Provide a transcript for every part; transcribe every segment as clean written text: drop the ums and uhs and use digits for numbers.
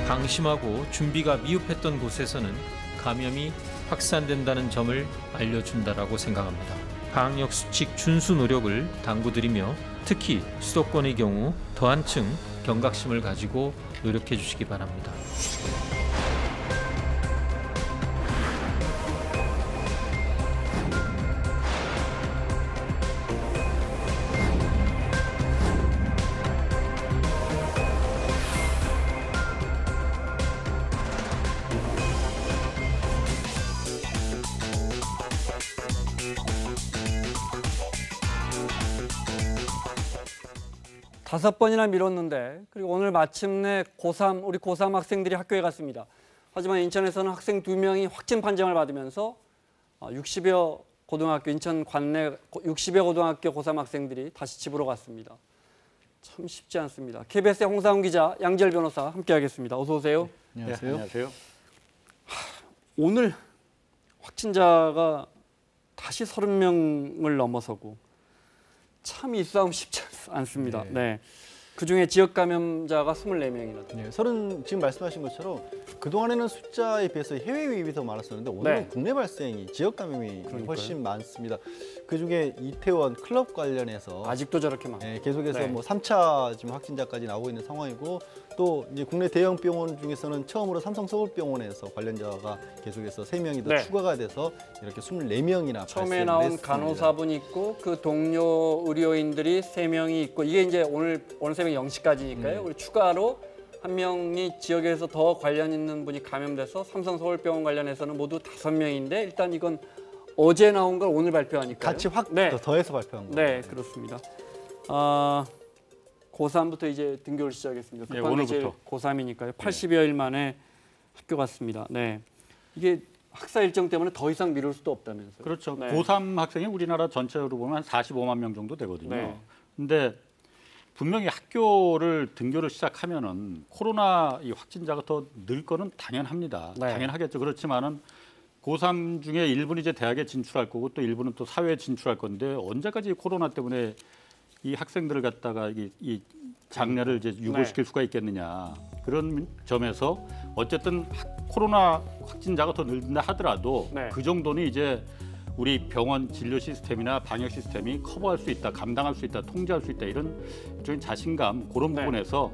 방심하고 준비가 미흡했던 곳에서는 감염이 확산된다는 점을 알려준다라고 생각합니다. 방역 수칙 준수 노력을 당부드리며 특히 수도권의 경우 더 한층 경각심을 가지고 노력해 주시기 바랍니다. 다섯 번이나 미뤘는데 그리고 오늘 마침내 우리 고3 학생들이 학교에 갔습니다. 하지만 인천에서는 학생 2명이 확진 판정을 받으면서 60여 고등학교, 인천 관내 60여 고등학교 고3 학생들이 다시 집으로 갔습니다. 참 쉽지 않습니다. KBS의 홍사훈 기자, 양지열 변호사 함께하겠습니다. 어서 오세요. 네, 안녕하세요. 안녕하세요. 오늘 확진자가 다시 30명을 넘어서고 참 이 싸움 쉽지 않습니다. 네. 그중에 지역 감염자가 24명이나 됩니다. 네, 지금 말씀하신 것처럼 그동안에는 숫자에 비해서 해외 유입이 더 많았었는데 오늘은 네. 국내 발생이, 지역 감염이 그러니까요. 훨씬 많습니다. 그중에 이태원 클럽 관련해서 아직도 저렇게 많아요. 네, 계속해서 네. 뭐 3차 지금 확진자까지 나오고 있는 상황이고 또 이제 국내 대형 병원 중에서는 처음으로 삼성 서울병원에서 관련자가 계속해서 3명이 더 네. 추가가 돼서 이렇게 24명이나 처음에 나온 간호사분 있고 그 동료 의료인들이 3명이 있고 이게 이제 오늘 새벽 0시까지니까요. 우리 추가로 한 명이 지역에서 더 관련 있는 분이 감염돼서 삼성 서울병원 관련해서는 모두 5명인데 일단 이건 어제 나온 걸 오늘 발표하니까요. 같이 확 네. 더해서 발표한 거예요. 네, 그렇습니다. 고3부터 이제 등교를 시작했습니다. 네, 오늘부터. 고3이니까요. 80여일 만에 학교 갔습니다. 네, 이게 학사 일정 때문에 더 이상 미룰 수도 없다면서요. 그렇죠. 네. 고3 학생이 우리나라 전체로 보면 한 45만 명 정도 되거든요. 네. 근데 분명히 학교를 등교를 시작하면은 코로나 이 확진자가 더 늘 거는 당연합니다. 네. 당연하겠죠. 그렇지만은 고3 중에 일부는 이제 대학에 진출할 거고 또 일부는 또 사회에 진출할 건데 언제까지 코로나 때문에 이 학생들을 갖다가 이 장래를 이제 유보시킬 수가 있겠느냐. 그런 점에서 어쨌든 코로나 확진자가 더 늘린다 하더라도 네. 그 정도는 이제 우리 병원 진료 시스템이나 방역 시스템이 커버할 수 있다, 감당할 수 있다, 통제할 수 있다 이런 일종의 자신감 그런 네. 부분에서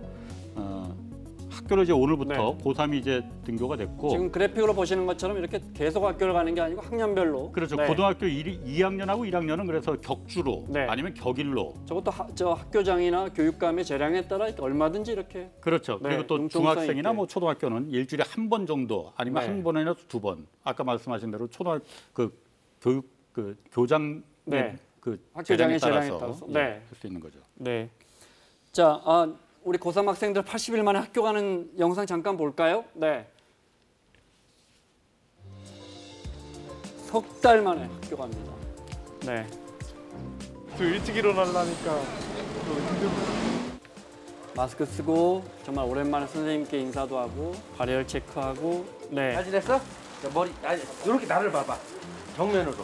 학교를 이제 오늘부터 네. 고3이 이제 등교가 됐고 지금 그래픽으로 보시는 것처럼 이렇게 계속 학교를 가는 게 아니고 학년별로. 그렇죠. 네. 고등학교 2학년하고 1학년은 그래서 격주로 네. 아니면 격일로 저것도 저 학교장이나 교육감의 재량에 따라 얼마든지 이렇게. 그렇죠. 네, 그리고 또 융통성 중학생이나 있게. 뭐 초등학교는 일주일에 한 번 정도 아니면 네. 한 번이나 2번. 아까 말씀하신 대로 교육 교장 네. 그 학교장의 재량에 재량에 따라서 따라서. 네. 할 수 있는 거죠. 네. 자, 우리 고3 학생들 80일 만에 학교 가는 영상 잠깐 볼까요? 네. 석 달 만에 학교 갑니다. 네. 또 일찍 일어나려니까 또 힘들고. 마스크 쓰고 정말 오랜만에 선생님께 인사도 하고 발열 체크하고. 네. 잘 지냈어? 자, 머리 이렇게 나를 봐봐. 정면으로.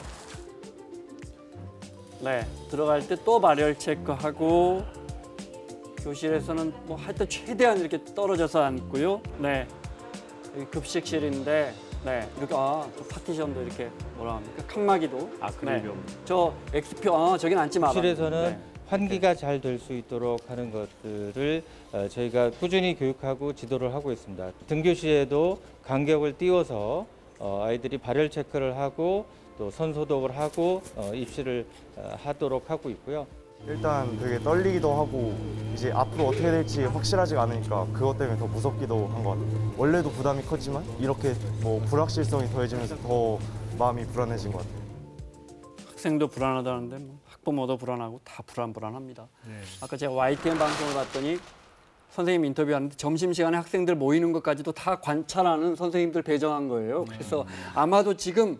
네. 들어갈 때 또 발열 체크하고 교실에서는 뭐 하여튼 최대한 이렇게 떨어져서 앉고요. 네. 여기 급식실인데 네. 이렇게 저 파티션도 이렇게 뭐라 합니까? 칸막이도. 아크릴병. 네. 저 엑스표 저긴 앉지 마봐. 교실에서는 네. 환기가 잘 될 수 있도록 하는 것들을 저희가 꾸준히 교육하고 지도를 하고 있습니다. 등교 시에도 간격을 띄워서 아이들이 발열 체크를 하고 또 손 소독을 하고 입시를 하도록 하고 있고요. 일단 되게 떨리기도 하고 이제 앞으로 어떻게 될지 확실하지가 않으니까 그것 때문에 더 무섭기도 한 것 같아요. 원래도 부담이 컸지만 이렇게 뭐 불확실성이 더해지면서 더 마음이 불안해진 것 같아요. 학생도 불안하다는데 뭐 학부모도 불안하고 다 불안합니다. 아까 제가 YTN 방송을 봤더니 선생님 인터뷰하는데 점심시간에 학생들 모이는 것까지도 다 관찰하는 선생님들 배정한 거예요. 그래서 아마도 지금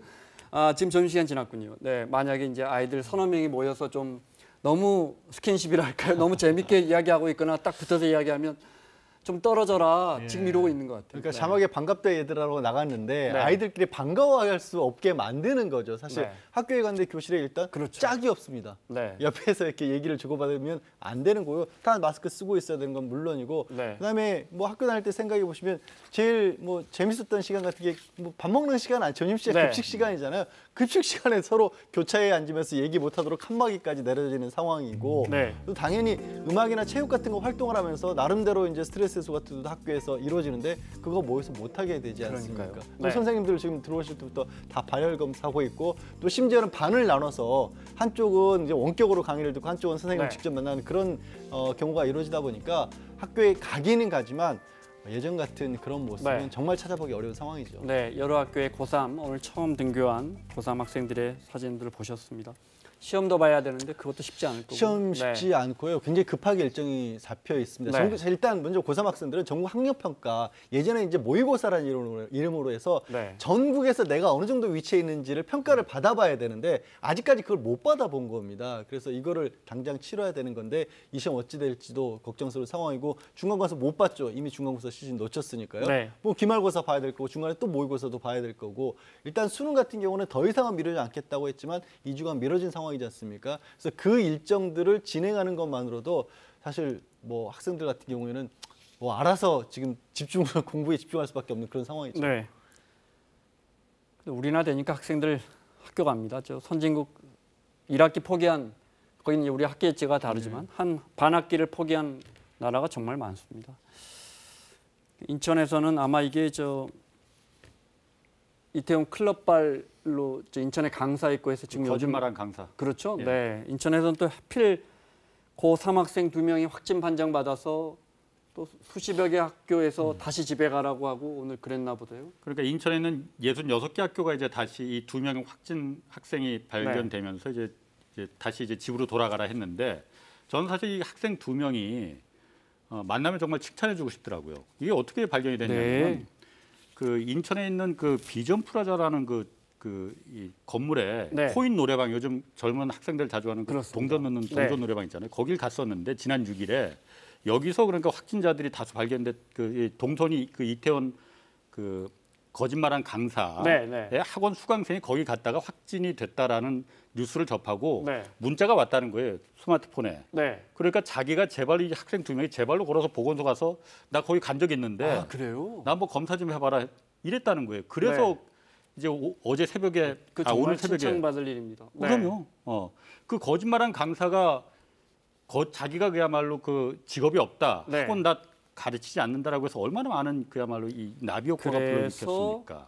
점심시간 지났군요. 네, 만약에 이제 아이들 서너 명이 모여서 좀 너무 스킨십이라 할까요? 너무 재밌게 이야기하고 있거나 딱 붙어서 이야기하면 좀 떨어져라 예. 지금 이러고 있는 것 같아요. 그러니까 네. 자막에 반갑다 얘들하고 나갔는데 네. 아이들끼리 반가워할 수 없게 만드는 거죠. 사실 네. 학교에 갔는데 교실에 일단 그렇죠. 짝이 없습니다. 네. 옆에서 이렇게 얘기를 주고받으면 안 되는 거고요. 다 마스크 쓰고 있어야 되는 건 물론이고 네. 그다음에 뭐 학교 다닐 때 생각해 보시면 제일 뭐 재밌었던 시간 같은 게 뭐 밥 먹는 시간 아니 점심 시간 네. 급식 시간이잖아요. 급식 시간에 서로 교차에 앉으면서 얘기 못하도록 칸막이까지 내려지는 상황이고 네. 또 당연히 음악이나 체육 같은 거 활동을 하면서 나름대로 이제 스트레스 해소 같은 것도 학교에서 이루어지는데 그거 모여서 못하게 되지 않습니까? 그러니까요. 또 네. 선생님들 지금 들어오실 때부터 다 발열 검사하고 있고 또 심지어는 반을 나눠서 한쪽은 이제 원격으로 강의를 듣고 한쪽은 선생님을 네. 직접 만나는 그런 경우가 이루어지다 보니까 학교에 가기는 가지만 예전 같은 그런 모습은 네. 정말 찾아보기 어려운 상황이죠. 네, 여러 학교의 고3 오늘 처음 등교한 고3 학생들의 사진들을 보셨습니다. 시험도 봐야 되는데 그것도 쉽지 않을 거고. 시험 쉽지 않고요. 굉장히 급하게 일정이 잡혀 있습니다. 네. 일단 먼저 고3 학생들은 전국 학력평가 예전에 이제 모의고사라는 이름으로 해서 네. 전국에서 내가 어느 정도 위치에 있는지를 평가를 받아봐야 되는데 아직까지 그걸 못 받아본 겁니다. 그래서 이거를 당장 치러야 되는 건데 이 시험 어찌 될지도 걱정스러운 상황이고 중간고사 못 봤죠. 이미 중간고사 시즌 놓쳤으니까요. 네. 뭐 기말고사 봐야 될 거고 중간에 또 모의고사도 봐야 될 거고 일단 수능 같은 경우는 더 이상은 미루지 않겠다고 했지만 2주간 미뤄진 상황이지 않습니까? 그래서 그 일정들을 진행하는 것만으로도 사실 뭐 학생들 같은 경우에는 뭐 알아서 지금 공부에 집중할 수밖에 없는 그런 상황이죠. 네. 근데 우리나 되니까 학생들 학교 갑니다. 저 선진국 1학기 포기한 거기는 이제 우리 학기제가 다르지만 한 반학기를 포기한 나라가 정말 많습니다. 인천에서는 아마 이게 저 이태원 클럽발로 저 인천에 강사 있고 해서 지금 요즘 거짓말한 강사. 그렇죠. 예. 네. 인천에서는 또 하필 고3 학생 2명이 확진 판정 받아서 또 수십여 개 학교에서 다시 집에 가라고 하고 오늘 그랬나 보다요. 그러니까 인천에는 66개 학교가 이제 다시 이 2명의 확진 학생이 발견되면서 이제 다시 이제 집으로 돌아가라 했는데 저는 사실 이 학생 2명이 만나면 정말 칭찬해주고 싶더라고요. 이게 어떻게 발견이 됐냐면 네. 그 인천에 있는 그 비전 프라자라는 이 건물에 네. 코인 노래방 요즘 젊은 학생들 자주 하는 그 그렇습니다. 동전 넣는 네. 동전 노래방 있잖아요. 거길 갔었는데 지난 6일에 여기서 그러니까 확진자들이 다수 발견된 이 동선이 그 이태원 그 거짓말한 강사의 네, 네. 학원 수강생이 거기 갔다가 확진이 됐다라는 뉴스를 접하고 네. 문자가 왔다는 거예요. 스마트폰에. 네. 그러니까 자기가 제발 이 학생 2명이 제발로 걸어서 보건소 가서 나 거기 간 적 있는데 아, 그래요? 나 한번 검사 좀 해봐라 이랬다는 거예요. 그래서 네. 이제 어제 새벽에 그 정말 오늘 새벽에 칭찬받을 일입니다. 네. 그럼요. 그 거짓말한 강사가 자기가 그야말로 그 직업이 없다. 네. 학원 나 가르치지 않는다라고 해서 얼마나 많은 그야말로 이 나비 효과가 그래서 불러일으켰습니까?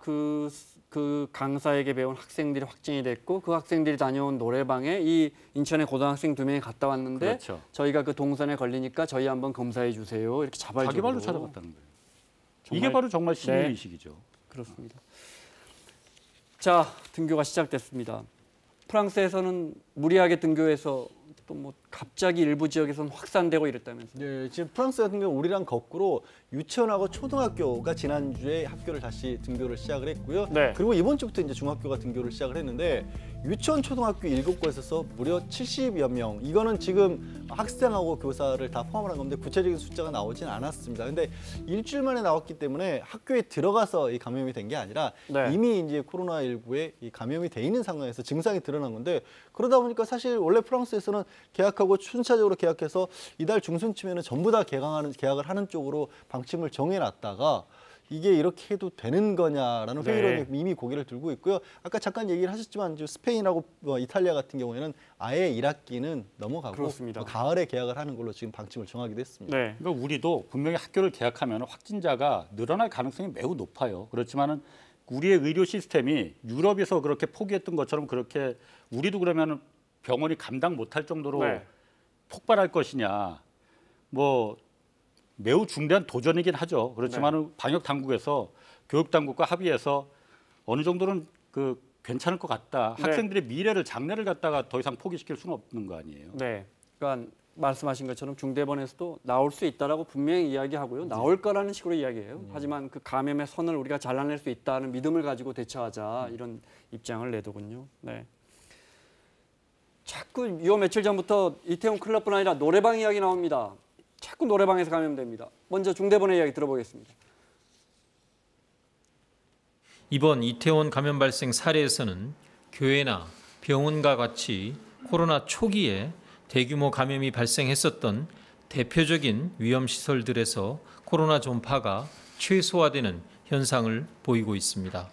그 강사에게 배운 학생들이 확진이 됐고 그 학생들이 다녀온 노래방에 이 인천의 고등학생 2명이 갔다 왔는데 그렇죠. 저희가 그 동선에 걸리니까 저희 한번 검사해 주세요. 이렇게 자발적으로. 자기 발로 찾아갔다는 거예요. 정말- 이게 바로 정말 시민 네. 의식이죠. 그렇습니다. 자, 등교가 시작됐습니다. 프랑스에서는 무리하게 등교해서 또 뭐 갑자기 일부 지역에서는 확산되고 이랬다면서요. 네, 지금 프랑스 같은 경우 우리랑 거꾸로 유치원하고 초등학교가 지난주에 학교를 다시 등교를 시작을 했고요. 네. 그리고 이번 주부터 이제 중학교가 등교를 시작을 했는데 유치원, 초등학교 7곳에서 무려 70여 명. 이거는 지금 학생하고 교사를 다 포함한 건데 구체적인 숫자가 나오진 않았습니다. 근데 일주일 만에 나왔기 때문에 학교에 들어가서 이 감염이 된 게 아니라 네. 이미 이제 코로나19에 이 감염이 돼 있는 상황에서 증상이 드러난 건데 그러다 보니까 사실 원래 프랑스에서는 계약하고 순차적으로 계약해서 이달 중순쯤에는 전부 다 개학을 하는 쪽으로 방침을 정해놨다가 이게 이렇게 해도 되는 거냐라는 회의론이 이미 고개를 들고 있고요. 아까 잠깐 얘기를 하셨지만 스페인하고 이탈리아 같은 경우에는 아예 1학기는 넘어가고 그렇습니다. 가을에 개학을 하는 걸로 지금 방침을 정하기도 했습니다. 네. 그러니까 우리도 분명히 학교를 개학하면 확진자가 늘어날 가능성이 매우 높아요. 그렇지만은 우리의 의료 시스템이 유럽에서 그렇게 포기했던 것처럼 그렇게 우리도 그러면 병원이 감당 못할 정도로 네. 폭발할 것이냐. 뭐 매우 중대한 도전이긴 하죠. 그렇지만 방역 당국에서 교육 당국과 합의해서 어느 정도는 그 괜찮을 것 같다. 네. 학생들의 미래를 장래를 갖다가 더 이상 포기시킬 수는 없는 거 아니에요. 네. 그러니까 말씀하신 것처럼 중대본에서도 나올 수 있다라고 분명히 이야기하고요. 나올 거라는 식으로 이야기해요. 하지만 그 감염의 선을 우리가 잘라낼 수 있다는 믿음을 가지고 대처하자 이런 입장을 내더군요. 네. 자꾸 요 며칠 전부터 이태원 클럽뿐 아니라 노래방 이야기 나옵니다. 자꾸 자꾸 노래방에서 감염됩니다. 먼저 중대본의 이야기 들어보겠습니다. 이번 이태원 감염 발생 사례에서는 교회나 병원과 같이 코로나 초기에 대규모 감염이 발생했었던 대표적인 위험시설들에서 코로나 전파가 최소화되는 현상을 보이고 있습니다.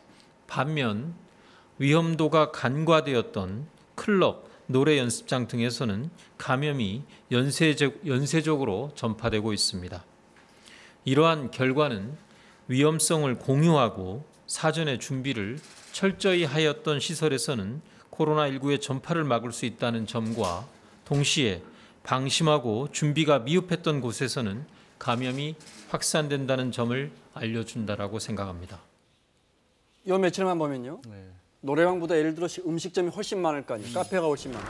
반면 위험도가 간과되었던 클럽, 노래 연습장 등에서는 감염이 연쇄적으로 전파되고 있습니다. 이러한 결과는 위험성을 공유하고 사전에 준비를 철저히 하였던 시설에서는 코로나19의 전파를 막을 수 있다는 점과 동시에 방심하고 준비가 미흡했던 곳에서는 감염이 확산된다는 점을 알려준다라고 생각합니다. 요 며칠만 보면요. 네. 노래방보다 예를 들어 음식점이 훨씬 많을 거 아니에요. 카페가 훨씬 많고.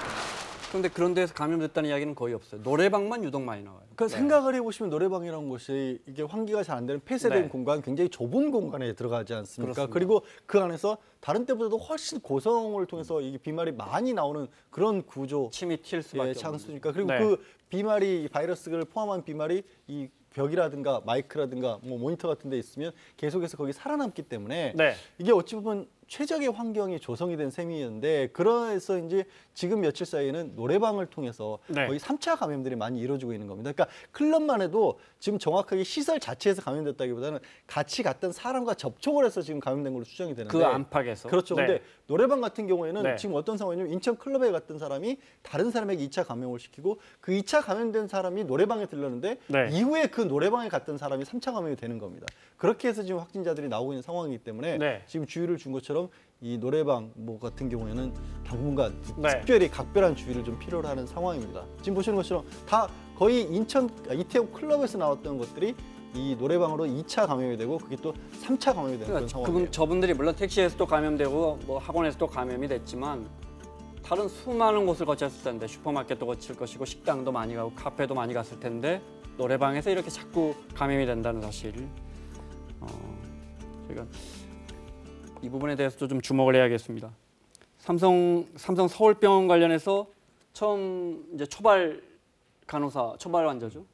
그런데 그런 데서 감염됐다는 이야기는 거의 없어요. 노래방만 유독 많이 나와요. 그 생각을 해보시면 노래방이라는 곳이 이게 환기가 잘 안 되는 폐쇄된 네. 공간, 굉장히 좁은 공간에 들어가지 않습니까? 그렇습니다. 그리고 그 안에서 다른 때보다도 훨씬 고성을 통해서 이게 비말이 많이 나오는 그런 구조, 침이 튈 수밖에 창수니까. 그리고 네. 그 비말이 바이러스를 포함한 비말이 이 벽이라든가 마이크라든가 뭐 모니터 같은 데 있으면 계속해서 거기 살아남기 때문에 네. 이게 어찌 보면 최적의 환경이 조성이 된 셈이었는데 그래서 이제 지금 며칠 사이에는 노래방을 통해서 네. 거의 3차 감염들이 많이 이루어지고 있는 겁니다. 그러니까 클럽만 해도 지금 정확하게 시설 자체에서 감염됐다기보다는 같이 갔던 사람과 접촉을 해서 지금 감염된 걸로 추정이 되는데 그 안팎에서. 그렇죠. 네. 근데 노래방 같은 경우에는 네. 지금 어떤 상황이냐면 인천 클럽에 갔던 사람이 다른 사람에게 2차 감염을 시키고 그 2차 감염된 사람이 노래방에 들렀는데 네. 이후에 그 노래방에 갔던 사람이 3차 감염이 되는 겁니다. 그렇게 해서 지금 확진자들이 나오고 있는 상황이기 때문에 네. 지금 주의를 준 것처럼 이 노래방 뭐 같은 경우에는 당분간 네. 특별히 각별한 주의를 좀 필요로 하는 상황입니다. 지금 보시는 것처럼 다 거의 이태원 클럽에서 나왔던 것들이 이 노래방으로 2차 감염이 되고 그게 또 3차 감염이 되는 그런 상황이에요. 저분들이 물론 택시에서도 감염되고 뭐 학원에서도 감염이 됐지만 다른 수많은 곳을 거쳤을 텐데 슈퍼마켓도 거칠 것이고 식당도 많이 가고 카페도 많이 갔을 텐데 노래방에서 이렇게 자꾸 감염이 된다는 사실을 저희가 이 부분에 대해서도 좀 주목을 해야겠습니다. 삼성 서울병원 관련해서 처음 이제 초발 환자죠.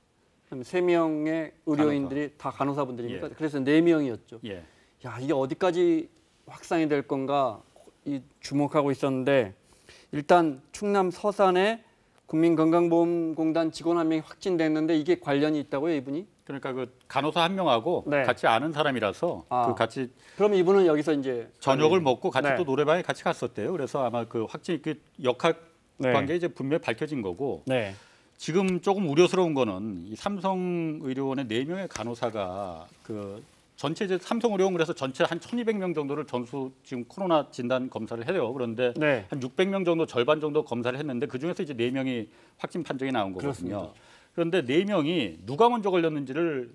3명의 의료인들이 다 간호사분들입니까? 예. 그래서 4명이었죠. 예. 야, 이게 어디까지 확산이 될 건가 주목하고 있었는데 일단 충남 서산에 국민건강보험공단 직원 1명이 확진됐는데 이게 관련이 있다고요, 이분이? 그러니까 그 간호사 한 명하고 네. 같이 아는 사람이라서 아. 그 같이 그럼 이분은 여기서 이제 저녁을 먹고 같이 네. 또 노래방에 같이 갔었대요. 그래서 아마 그 확진 그 역학 네. 관계 이제 분명히 밝혀진 거고 네. 지금 조금 우려스러운 거는 이 삼성의료원의 4명의 간호사가 그 전체 이제 삼성의료원 그래서 전체 한 1,200명 정도를 전수 지금 코로나 진단 검사를 해요. 그런데 네. 한 600명 정도 절반 정도 검사를 했는데 그 중에서 이제 4명이 확진 판정이 나온 거거든요. 그렇습니다. 그런데 4명이 누가 먼저 걸렸는지를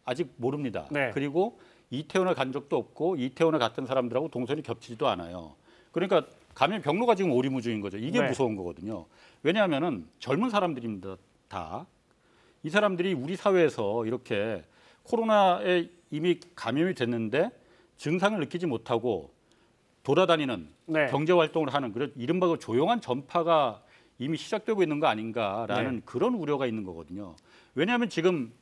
아직 모릅니다. 네. 그리고 이태원을 간 적도 없고 이태원을 갔던 사람들하고 동선이 겹치지도 않아요. 그러니까 감염 경로가 지금 오리무중인 거죠. 이게 네. 무서운 거거든요. 왜냐하면은 젊은 사람들입니다. 다. 이 사람들이 우리 사회에서 이렇게 코로나에 이미 감염이 됐는데 증상을 느끼지 못하고 돌아다니는 네. 경제 활동을 하는 그런 이른바 그 조용한 전파가 이미 시작되고 있는 거 아닌가라는 네. 그런 우려가 있는 거거든요. 왜냐하면 지금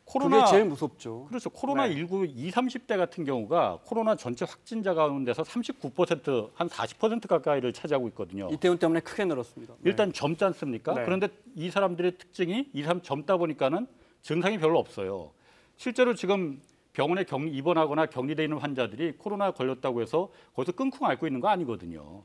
코로나 그게 제일 무섭죠. 그렇죠. 코로나19 20, 30대 같은 경우가 코로나 전체 확진자 가운데서 39%, 한 40% 가까이를 차지하고 있거든요. 이태원 때문에 크게 늘었습니다. 네. 일단 젊지 않습니까? 네. 그런데 이 사람들의 특징이 이 사람 젊다 보니까는 증상이 별로 없어요. 실제로 지금 병원에 입원하거나 격리돼 있는 환자들이 코로나 걸렸다고 해서 거기서 끙끙 앓고 있는 거 아니거든요.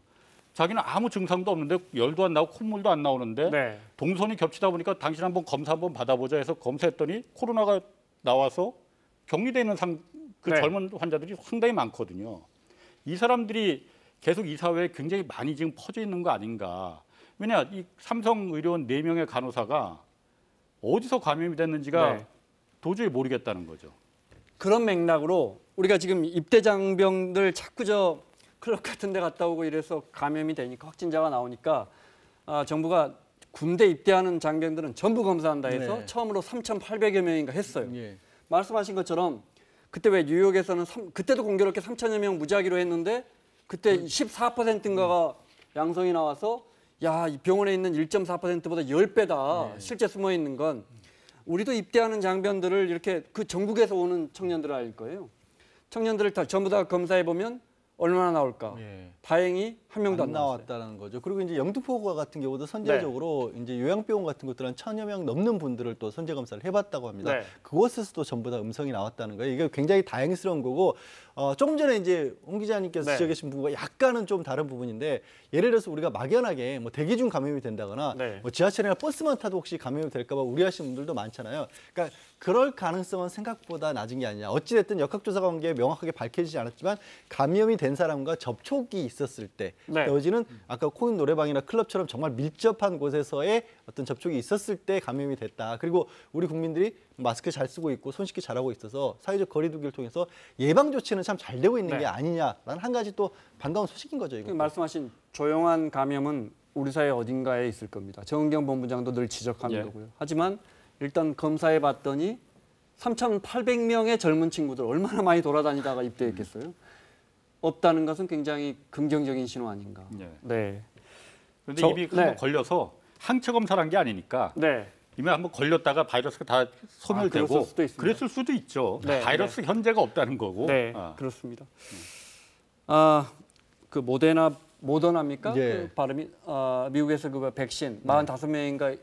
자기는 아무 증상도 없는데 열도 안 나고 콧물도 안 나오는데 네. 동선이 겹치다 보니까 당신 한번 검사 한번 받아보자 해서 검사했더니 코로나가 나와서 격리돼 있는 그 네. 젊은 환자들이 상당히 많거든요. 이 사람들이 계속 이 사회에 굉장히 많이 지금 퍼져 있는 거 아닌가. 왜냐 이 삼성의료원 4명의 간호사가 어디서 감염이 됐는지가 네. 도저히 모르겠다는 거죠. 그런 맥락으로 우리가 지금 입대장병들 자꾸 저 클럽 같은 데 갔다 오고 이래서 감염이 되니까 확진자가 나오니까 정부가 군대 입대하는 장병들은 전부 검사한다 해서 네. 처음으로 3,800여 명인가 했어요. 예. 말씀하신 것처럼 그때 왜 뉴욕에서는 그때도 공교롭게 3,000여 명 무작위로 했는데 그때 14%인가가 양성이 나와서 야, 이 병원에 있는 1.4%보다 10배다. 실제 숨어 있는 건 우리도 입대하는 장병들을 이렇게 그 전국에서 오는 청년들을 알 거예요. 청년들을 다 전부 다 검사해 보면 얼마나 나올까? 예. 다행히 한 명도 안 안 나왔어요. 나왔다는 거죠. 그리고 이제 영등포가 같은 경우도 선제적으로 이제 요양병원 같은 것들은 1000여 명 넘는 분들을 또 선제 검사를 해봤다고 합니다. 네. 그곳에서도 전부 다 음성이 나왔다는 거예요. 이게 굉장히 다행스러운 거고 조금 전에 이제 홍 기자님께서 네. 지적하신 부분과 약간은 좀 다른 부분인데 예를 들어서 우리가 막연하게 뭐 대기 중 감염이 된다거나 네. 뭐 지하철이나 버스만 타도 혹시 감염이 될까 봐 우려하시는 분들도 많잖아요. 그러니까 그럴 가능성은 생각보다 낮은 게 아니냐. 어찌됐든 역학조사 관계에 명확하게 밝혀지지 않았지만 감염이 된 사람과 접촉이 있었을 때 네. 여지는 아까 코인 노래방이나 클럽처럼 정말 밀접한 곳에서의 어떤 접촉이 있었을 때 감염이 됐다. 그리고 우리 국민들이 마스크 잘 쓰고 있고 손 씻기 잘하고 있어서 사회적 거리 두기를 통해서 예방 조치는 참 잘 되고 있는 네. 게 아니냐라는 한 가지 또 반가운 소식인 거죠. 이거. 말씀하신 조용한 감염은 우리 사회 어딘가에 있을 겁니다. 정은경 본부장도 늘 지적하는 예. 거고요. 하지만 일단 검사해 봤더니 3,800명의 젊은 친구들 얼마나 많이 돌아다니다가 입대했겠어요? 없다는 것은 굉장히 긍정적인 신호 아닌가. 예. 네. 그런데 저- 이미 네. 한번 걸려서 항체 검사를 한 게 아니니까 네. 이미 한번 걸렸다가 바이러스가 다 소멸되고 그랬을 수도 있습니다. 그랬을 수도 있죠. 네, 바이러스 현재가 없다는 거고. 네, 아. 그렇습니다. 그 모더나입니까? 예. 그 발음이 미국에서 그 백신 45명인가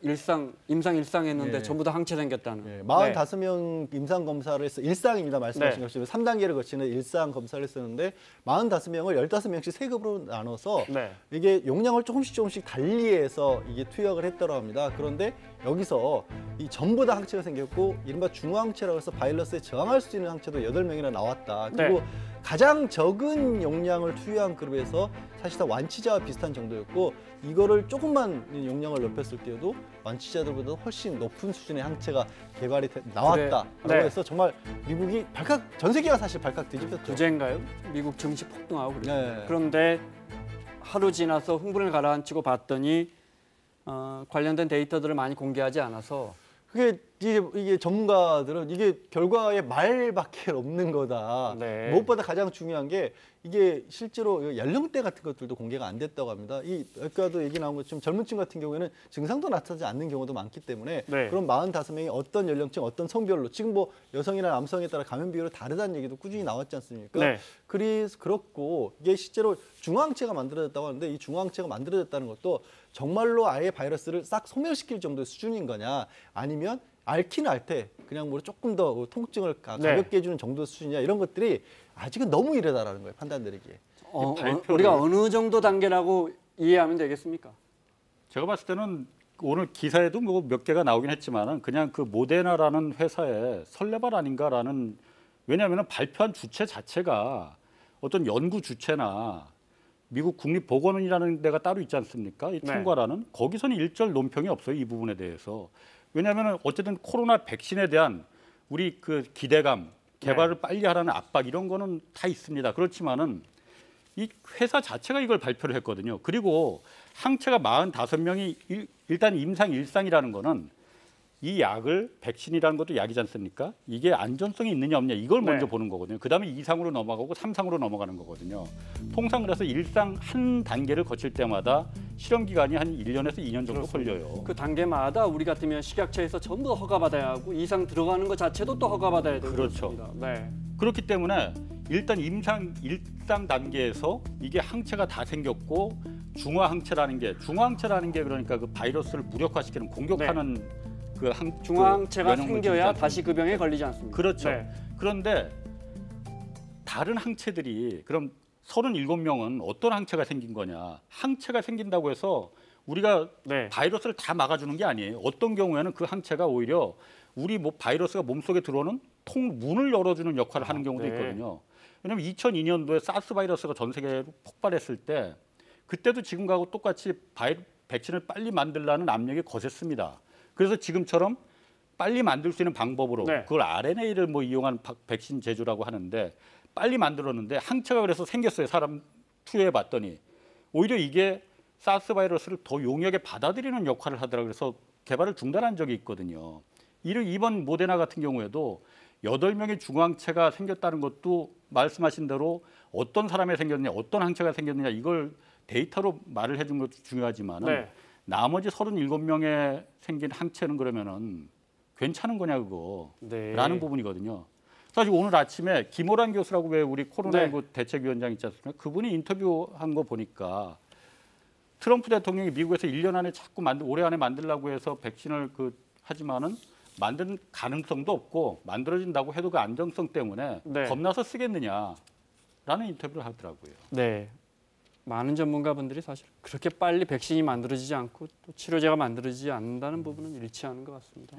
임상 일상했는데 예. 전부 다 항체 생겼다는. 예, 네. 45명 임상 검사를 해서 일상입니다. 말씀하신 네. 것처럼 3단계를 거치는 일상 검사를 했었는데 45명을 15명씩 세 급으로 나눠서 네. 이게 용량을 조금씩 달리해서 이게 투약을 했다고 합니다. 그런데 여기서 이 전부 다 항체가 생겼고 이른바 중화항체라고 해서 바이러스에 저항할 수 있는 항체도 8명이나 나왔다. 그리고 네. 가장 적은 용량을 투여한 그룹에서 사실상 완치자와 비슷한 정도였고 이거를 조금만 용량을 높였을 때에도 완치자들보다 훨씬 높은 수준의 항체가 개발이 나왔다라고 네. 해서 정말 미국이 전 세계가 사실 발칵 뒤집혔죠. 부재인가요? 미국 증시 폭등하고 그랬어요. 네. 그런데 하루 지나서 흥분을 가라앉히고 봤더니 관련된 데이터들을 많이 공개하지 않아서 그게 이게 전문가들은 이게 결과에 말밖에 없는 거다. 네. 무엇보다 가장 중요한 게 이게 실제로 연령대 같은 것들도 공개가 안 됐다고 합니다. 아까도 얘기 나온 것처럼 젊은 층 같은 경우에는 증상도 나타나지 않는 경우도 많기 때문에 네. 그럼 45명이 어떤 연령층, 어떤 성별로 지금 뭐 여성이나 남성에 따라 감염 비율이 다르다는 얘기도 꾸준히 나왔지 않습니까? 네. 그래서 그렇고 이게 실제로 중화항체가 만들어졌다고 하는데 이 중화항체가 만들어졌다는 것도 정말로 아예 바이러스를 싹 소멸시킬 정도의 수준인 거냐 아니면 앓긴 알 때 그냥 뭐 조금 더 통증을 가볍게 해주는 정도 수준이냐 이런 것들이 아직은 너무 이르다라는 거예요. 판단 내리기에. 우리가 어느 정도 단계라고 이해하면 되겠습니까? 제가 봤을 때는 오늘 기사에도 뭐 몇 개가 나오긴 했지만은 그냥 그 모데나라는 회사의 설레발 아닌가라는 왜냐하면 발표한 주체 자체가 어떤 연구 주체나 미국 국립보건원이라는 데가 따로 있지 않습니까? 이 총괄하는 거기서는 일절 논평이 없어요. 이 부분에 대해서. 왜냐하면 어쨌든 코로나 백신에 대한 우리 그 기대감, 개발을 빨리 하라는 압박 이런 거는 다 있습니다. 그렇지만은 이 회사 자체가 이걸 발표를 했거든요. 그리고 항체가 45명이 일단 임상 일상이라는 거는 이 약을 백신이라는 것도 약이지 않습니까? 이게 안전성이 있느냐 없느냐 이걸 먼저 보는 거거든요. 그다음에 2상으로 넘어가고 3상으로 넘어가는 거거든요. 통상 그래서 일상 한 단계를 거칠 때마다 실험 기간이 한 1년에서 2년 정도 걸려요. 그 단계마다 우리 같으면 식약처에서 전부 허가받아야 하고 이상 들어가는 것 자체도 또 허가받아야 되고 그렇죠. 그렇습니다. 네. 그렇기 때문에 일단 임상 일상 단계에서 이게 항체가 다 생겼고 중화항체라는 게 그러니까 그 바이러스를 무력화시키는 공격하는 그 중화항체가 그 생겨야 다시 그 병에 걸리지 않습니다. 그렇죠. 네. 그런데 다른 항체들이 그럼 37명은 어떤 항체가 생긴 거냐? 항체가 생긴다고 해서 우리가 바이러스를 다 막아주는 게 아니에요. 어떤 경우에는 그 항체가 오히려 우리 뭐 바이러스가 몸속에 들어오는 문을 열어주는 역할을 하는 경우도 있거든요. 왜냐하면 2002년도에 사스 바이러스가 전 세계로 폭발했을 때 그때도 지금하고 똑같이 백신을 빨리 만들라는 압력이 거셌습니다. 그래서 지금처럼 빨리 만들 수 있는 방법으로 그걸 RNA를 뭐 이용한 백신 제조라고 하는데 빨리 만들었는데 항체가 그래서 생겼어요. 사람 투여해 봤더니 오히려 이게 사스 바이러스를 더 용이하게 받아들이는 역할을 하더라고요. 그래서 개발을 중단한 적이 있거든요. 이번 모데나 같은 경우에도 8명의 중화항체가 생겼다는 것도 말씀하신 대로 어떤 사람에 생겼느냐, 어떤 항체가 생겼느냐 이걸 데이터로 말을 해준 것도 중요하지만 나머지 37명에 생긴 항체는 그러면은 괜찮은 거냐 그거 네. 라는 부분이거든요. 사실 오늘 아침에 김호란 교수라고 왜 우리 코로나19 네. 대책위원장 있지 않습니까? 그분이 인터뷰한 거 보니까 트럼프 대통령이 미국에서 1년 안에 자꾸 올해 안에 만들려고 해서 백신을 하지만은 만드는 가능성도 없고 만들어진다고 해도 그 안정성 때문에 네. 겁나서 쓰겠느냐라는 인터뷰를 하더라고요. 네. 많은 전문가분들이 사실 그렇게 빨리 백신이 만들어지지 않고 또 치료제가 만들어지지 않는다는 부분은 일치하는 것 같습니다.